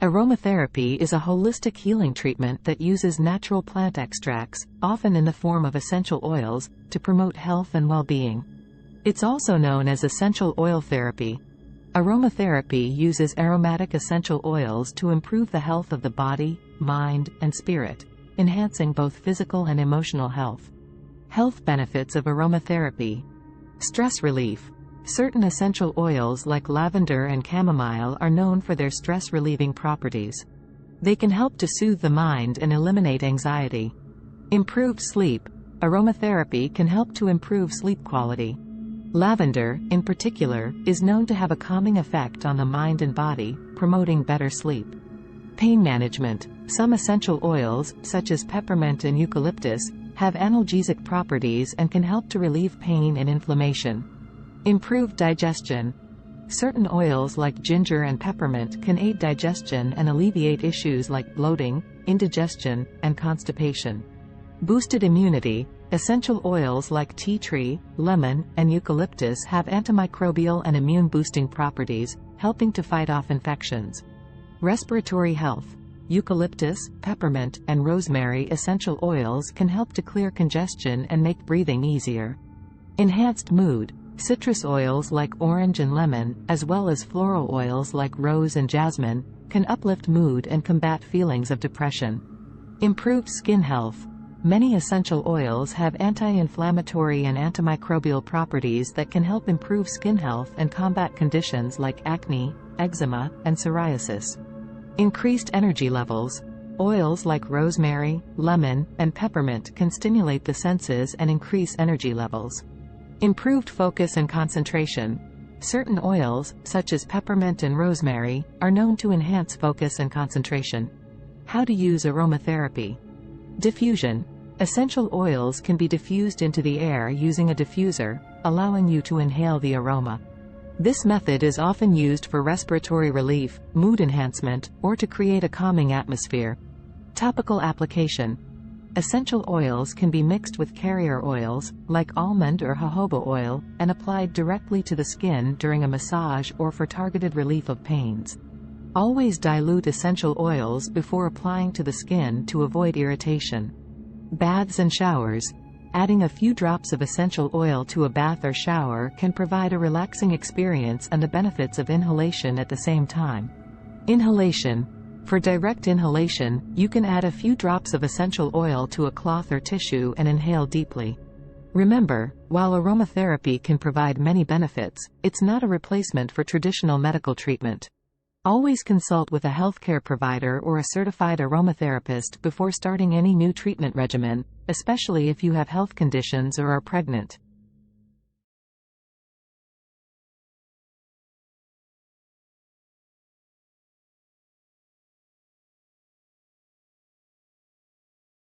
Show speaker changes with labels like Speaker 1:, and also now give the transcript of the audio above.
Speaker 1: Aromatherapy is a holistic healing treatment that uses natural plant extracts, often in the form of essential oils, to promote health and well-being. It's also known as essential oil therapy. Aromatherapy uses aromatic essential oils to improve the health of the body, mind, and spirit, enhancing both physical and emotional health. Health benefits of aromatherapy. Stress relief. Certain essential oils like lavender and chamomile are known for their stress-relieving properties. They can help to soothe the mind and eliminate anxiety. Improved sleep. Aromatherapy can help to improve sleep quality. Lavender, in particular, is known to have a calming effect on the mind and body, promoting better sleep. Pain management. Some essential oils, such as peppermint and eucalyptus, have analgesic properties and can help to relieve pain and inflammation. Improved digestion. Certain oils like ginger and peppermint can aid digestion and alleviate issues like bloating, indigestion, and constipation. Boosted immunity. Essential oils like tea tree, lemon, and eucalyptus have antimicrobial and immune-boosting properties, helping to fight off infections. Respiratory health. Eucalyptus, peppermint, and rosemary essential oils can help to clear congestion and make breathing easier. Enhanced mood. Citrus oils like orange and lemon, as well as floral oils like rose and jasmine, can uplift mood and combat feelings of depression. Improved skin health. Many essential oils have anti-inflammatory and antimicrobial properties that can help improve skin health and combat conditions like acne, eczema, and psoriasis. Increased energy levels. Oils like rosemary, lemon, and peppermint can stimulate the senses and increase energy levels. Improved focus and concentration. Certain oils, such as peppermint and rosemary, are known to enhance focus and concentration. How to use aromatherapy. Diffusion. Essential oils can be diffused into the air using a diffuser, allowing you to inhale the aroma. This method is often used for respiratory relief, mood enhancement, or to create a calming atmosphere. Topical application. Essential oils can be mixed with carrier oils, like almond or jojoba oil, and applied directly to the skin during a massage or for targeted relief of pains. Always dilute essential oils before applying to the skin to avoid irritation. Baths and showers. Adding a few drops of essential oil to a bath or shower can provide a relaxing experience and the benefits of inhalation at the same time. Inhalation. For direct inhalation, you can add a few drops of essential oil to a cloth or tissue and inhale deeply. Remember, while aromatherapy can provide many benefits, it's not a replacement for traditional medical treatment. Always consult with a healthcare provider or a certified aromatherapist before starting any new treatment regimen, especially if you have health conditions or are pregnant.